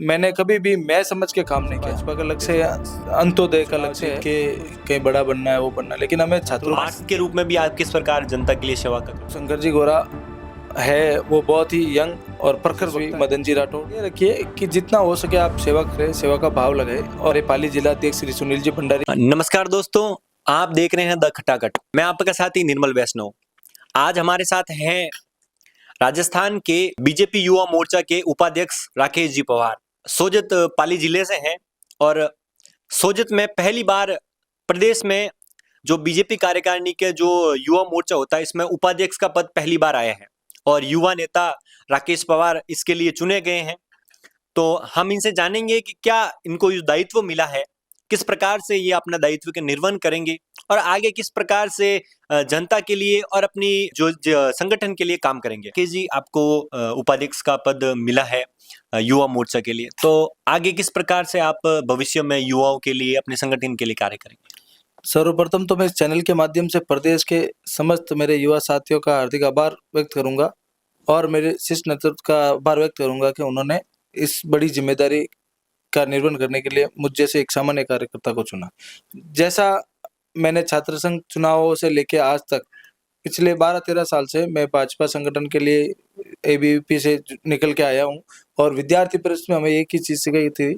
मैंने कभी भी मैं समझ के काम नहीं किया। भाजपा का लक्ष्य या अंत्योदय का लक्ष्य है कि कहीं बड़ा बनना है, वो बनना है, लेकिन हमें छात्रों पार्षद के रूप में भी आप किस प्रकार जनता के लिए सेवा कर शंकर जी गोरा है, वो बहुत ही यंग और प्रखर मदन जी राठौड़। ये रखिए कि जितना हो सके आप सेवा करें, सेवा का भाव लगाए। और ये पाली जिला अध्यक्ष श्री सुनील जी भंडारी। नमस्कार दोस्तों, आप देख रहे हैं द खटाखट। मैं आपका साथी निर्मल वैष्णव। आज हमारे साथ हैं राजस्थान के बीजेपी युवा मोर्चा के उपाध्यक्ष राकेश जी पवार। सोजत पाली जिले से हैं और सोजत में पहली बार प्रदेश में जो बीजेपी कार्यकारिणी के जो युवा मोर्चा होता है, इसमें उपाध्यक्ष का पद पहली बार आया है और युवा नेता राकेश पवार इसके लिए चुने गए हैं। तो हम इनसे जानेंगे कि क्या इनको ये दायित्व मिला है, किस प्रकार से ये अपना दायित्व के निर्वहन करेंगे और आगे किस प्रकार से जनता के लिए और अपनी जो संगठन के लिए काम करेंगे। कि जी आपको उपाध्यक्ष का पद मिला है युवा मोर्चा के लिए, तो आगे किस प्रकार से आप भविष्य में युवाओं के लिए, अपने संगठन के लिए कार्य करेंगे? सर्वप्रथम तो मैं इस चैनल के माध्यम से प्रदेश के समस्त मेरे युवा साथियों का हार्दिक आभार व्यक्त करूंगा और मेरे शीर्ष नेतृत्व का आभार व्यक्त करूंगा कि उन्होंने इस बड़ी जिम्मेदारी का निर्वहन करने के लिए मुझ जैसे एक सामान्य कार्यकर्ता को चुना। जैसा मैंने छात्र संघ चुनावों से लेके आज तक पिछले 12-13 साल से मैं भाजपा संगठन के लिए एबीवीपी से निकल के आया हूँ और विद्यार्थी परिषद में हमें एक ही चीज सिखाई थी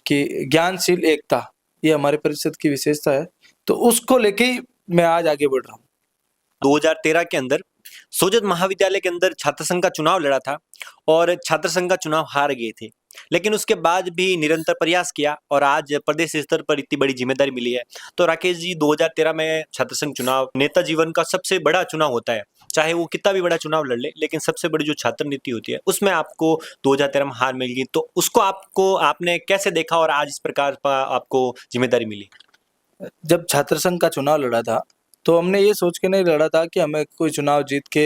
कि ज्ञानशील एकता, ये हमारे परिषद की विशेषता है। तो उसको लेके ही मैं आज आगे बढ़ रहा हूँ। 2013 के अंदर सोजत महाविद्यालय के अंदर छात्र संघ का चुनाव लड़ा था और छात्र संघ का चुनाव हार गए थे, लेकिन उसके बाद भी निरंतर प्रयास किया और आज प्रदेश स्तर पर इतनी बड़ी जिम्मेदारी मिली है। तो राकेश जी, 2013 में छात्र संघ चुनाव नेता जीवन का सबसे बड़ा चुनाव होता है, चाहे वो कितना भी बड़ा चुनाव लड़ ले, लेकिन सबसे बड़ी जो छात्र नीति होती है उसमें आपको 2013 में हार मिल गई। तो उसको आपने कैसे देखा और आज इस प्रकार आपको जिम्मेदारी मिली? जब छात्र संघ का चुनाव लड़ा था तो हमने ये सोच के नहीं लड़ा था कि हमें कोई चुनाव जीत के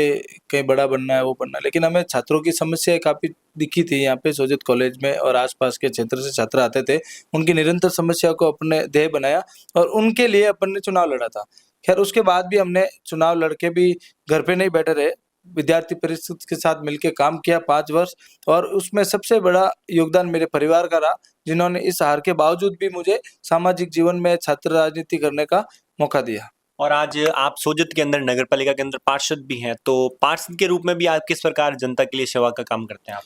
कहीं बड़ा बनना है, वो बनना है, लेकिन हमें छात्रों की समस्याएं काफी दिखी थी। यहाँ पे सोजत कॉलेज में और आसपास के क्षेत्र से छात्र आते थे, उनकी निरंतर समस्या को अपने ध्येय बनाया और उनके लिए अपन ने चुनाव लड़ा था। खैर उसके बाद भी हमने चुनाव लड़के भी घर पे नहीं बैठे रहे, विद्यार्थी परिषद के साथ मिलकर काम किया 5 वर्ष और उसमें सबसे बड़ा योगदान मेरे परिवार का रहा, जिन्होंने इस हार के बावजूद भी मुझे सामाजिक जीवन में छात्र राजनीति करने का मौका दिया। और आज आप सोजत के अंदर नगर पालिका के अंदर पार्षद भी हैं, तो पार्षद के रूप में भी आप किस प्रकार जनता के लिए सेवा का काम करते हैं आप?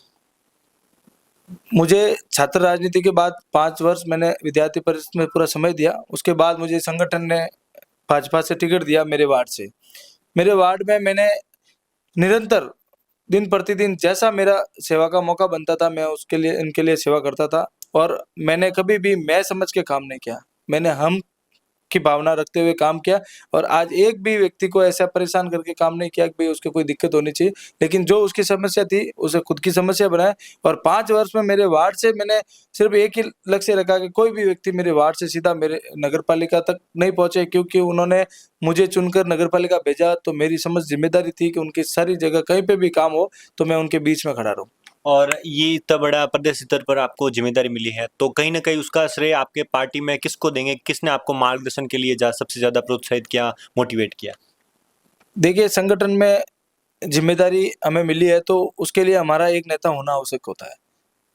मुझे छात्र राजनीति के बाद 5 वर्ष मैंने विद्यार्थी परिषद में पूरा समय दिया। उसके बाद मुझे संगठन ने भाजपा से टिकट दिया मेरे वार्ड से। मेरे वार्ड में मैंने निरंतर दिन प्रतिदिन जैसा मेरा सेवा का मौका बनता था, मैं उसके लिए इनके लिए सेवा करता था और मैंने कभी भी मैं समझ के काम नहीं किया। मैंने हम की भावना रखते हुए काम किया और आज एक भी व्यक्ति को ऐसा परेशान करके काम नहीं किया कि भाई उसको कोई दिक्कत होनी चाहिए, लेकिन जो उसकी समस्या थी उसे खुद की समस्या बनाया। और 5 वर्ष में मेरे वार्ड से मैंने सिर्फ एक ही लक्ष्य रखा कि कोई भी व्यक्ति मेरे वार्ड से सीधा मेरे नगर पालिका तक नहीं पहुंचे, क्योंकि उन्होंने मुझे चुनकर नगर पालिका भेजा तो मेरी समझ जिम्मेदारी थी कि उनकी सारी जगह कहीं पे भी काम हो तो मैं उनके बीच में खड़ा रहूं। और ये इतना बड़ा प्रदेश स्तर पर आपको जिम्मेदारी मिली है, तो कहीं ना कहीं उसका श्रेय आपके पार्टी में किसको देंगे? किसने आपको मार्गदर्शन के लिए सबसे ज्यादा प्रोत्साहित किया, मोटिवेट किया? देखिए, संगठन में जिम्मेदारी हमें मिली है तो उसके लिए हमारा एक नेता होना आवश्यक होता है।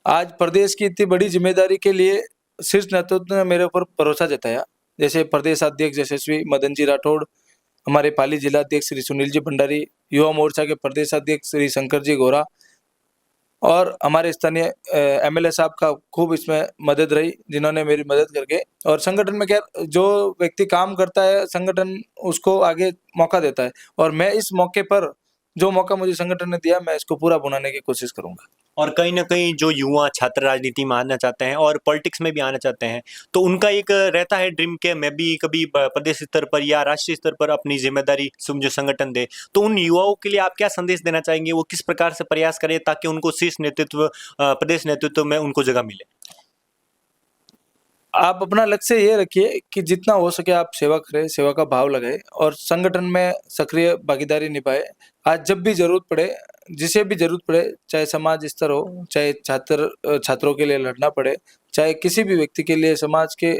आज प्रदेश की इतनी बड़ी जिम्मेदारी के लिए शीर्ष नेतृत्व ने मेरे ऊपर भरोसा जताया, जैसे प्रदेश अध्यक्ष यशस्वी मदन जी राठौड़, हमारे पाली जिला अध्यक्ष श्री सुनील जी भंडारी, युवा मोर्चा के प्रदेश अध्यक्ष श्री शंकर जी गोरा और हमारे स्थानीय एमएलए साहब का खूब इसमें मदद रही, जिन्होंने मेरी मदद करके। और संगठन में क्या, जो व्यक्ति काम करता है संगठन उसको आगे मौका देता है और मैं इस मौके पर जो मौका मुझे संगठन ने दिया मैं इसको पूरा बनाने की कोशिश करूंगा। और कहीं ना कहीं जो युवा छात्र राजनीति में आना चाहते हैं और पॉलिटिक्स में भी आना चाहते हैं, तो उनका एक रहता है ड्रीम के मैं भी कभी प्रदेश स्तर पर या राष्ट्रीय स्तर पर अपनी जिम्मेदारी जो संगठन दे। तो उन युवाओं के लिए आप क्या संदेश देना चाहेंगे? वो किस प्रकार से प्रयास करें ताकि उनको शीर्ष नेतृत्व, प्रदेश नेतृत्व में उनको जगह मिले? आप अपना लक्ष्य ये रखिए कि जितना हो सके आप सेवा करें, सेवा का भाव लगाए और संगठन में सक्रिय भागीदारी निभाए। आज जब भी जरूरत पड़े, जिसे भी जरूरत पड़े, चाहे समाज स्तर हो, चाहे छात्रों के लिए लड़ना पड़े, चाहे किसी भी व्यक्ति के लिए समाज के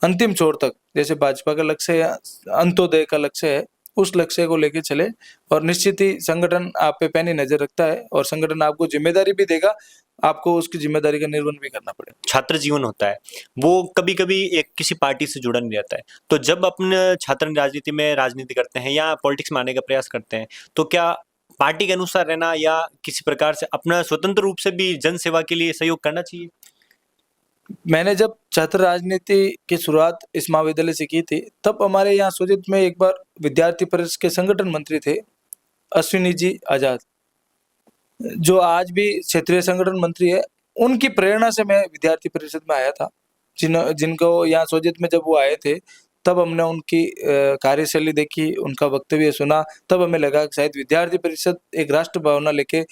अंतिम छोर तक, जैसे भाजपा का लक्ष्य या अंत्योदय का लक्ष्य है, उस लक्ष्य को लेके चले। और निश्चित ही संगठन आप पे पैनी नजर रखता है और संगठन आपको जिम्मेदारी भी देगा आपको उसकी जिम्मेदारी का निर्वहन भी करना पड़ेगा। छात्र जीवन होता है वो कभी कभी एक किसी पार्टी से जुड़ा नहीं रहता है, तो जब अपने छात्र राजनीति में राजनीति करते हैं या पॉलिटिक्स में आने का प्रयास करते हैं, तो क्या पार्टी के अनुसार रहना या किसी प्रकार से अपना स्वतंत्र रूप से भी जन सेवा के लिए सहयोग करना चाहिए? मैंने जब छात्र राजनीति की शुरुआत इस महाविद्यालय से की थी, तब हमारे यहाँ सोजित में एक बार विद्यार्थी परिषद के संगठन मंत्री थे अश्विनी जी आजाद, जो आज भी क्षेत्रीय संगठन मंत्री है। उनकी प्रेरणा से मैं विद्यार्थी परिषद में आया था। जिनको यहाँ सोजित में जब वो आए थे, तब हमने उनकी कार्यशैली देखी, उनका वक्तव्य सुना, तब हमें लगा कि शायद विद्यार्थी परिषद एक राष्ट्र भावना लेके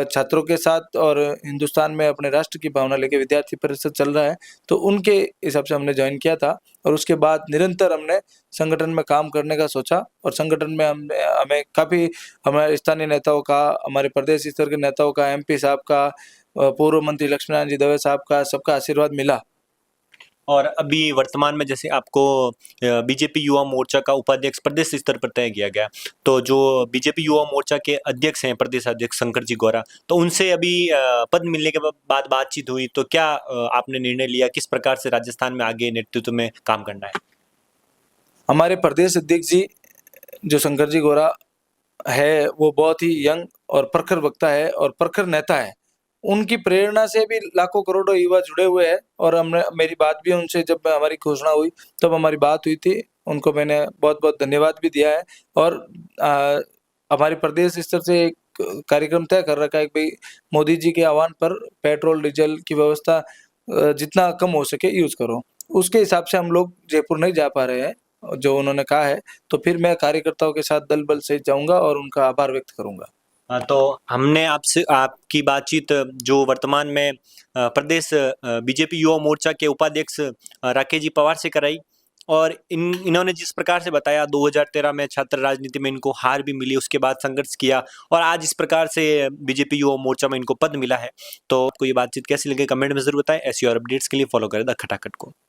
छात्रों के साथ और हिंदुस्तान में अपने राष्ट्र की भावना लेके विद्यार्थी परिषद चल रहा है। तो उनके हिसाब से हमने ज्वाइन किया था और उसके बाद निरंतर हमने संगठन में काम करने का सोचा और संगठन में हमें काफ़ी हमारे स्थानीय नेताओं का, हमारे प्रदेश स्तर के नेताओं का, एमपी साहब का, पूर्व मंत्री लक्ष्मीनारायण जी दवे साहब का, सबका आशीर्वाद मिला। और अभी वर्तमान में जैसे आपको बीजेपी युवा मोर्चा का उपाध्यक्ष प्रदेश स्तर पर तय किया गया, तो जो बीजेपी युवा मोर्चा के अध्यक्ष हैं, प्रदेश अध्यक्ष शंकर जी गौरा, तो उनसे अभी पद मिलने के बाद बातचीत हुई, तो क्या आपने निर्णय लिया किस प्रकार से राजस्थान में आगे नेतृत्व में काम करना है? हमारे प्रदेश अध्यक्ष जी जो शंकर जी गौरा है, वो बहुत ही यंग और प्रखर वक्ता है और प्रखर नेता है। उनकी प्रेरणा से भी लाखों करोड़ों युवा जुड़े हुए हैं और हमने मेरी बात भी उनसे जब हमारी घोषणा हुई, तब हमारी बात हुई थी। उनको मैंने बहुत-बहुत धन्यवाद भी दिया है और हमारे प्रदेश स्तर से एक कार्यक्रम तय कर रखा है कि भई मोदी जी के आह्वान पर पेट्रोल, डीजल की व्यवस्था जितना कम हो सके यूज़ करो। उसके हिसाब से हम लोग जयपुर नहीं जा पा रहे हैं, जो उन्होंने कहा है, तो फिर मैं कार्यकर्ताओं के साथ दल-बल सहित जाऊँगा और उनका आभार व्यक्त करूँगा। तो हमने आपसे आपकी बातचीत जो वर्तमान में प्रदेश बीजेपी युवा मोर्चा के उपाध्यक्ष राकेश जी पवार से कराई, और इन्होंने जिस प्रकार से बताया 2013 में छात्र राजनीति में इनको हार भी मिली, उसके बाद संघर्ष किया और आज इस प्रकार से बीजेपी युवा मोर्चा में इनको पद मिला है। तो आपको ये बातचीत कैसी लगी कमेंट में जरूर बताएं। ऐसी और अपडेट्स के लिए फॉलो करें द खटाखट को।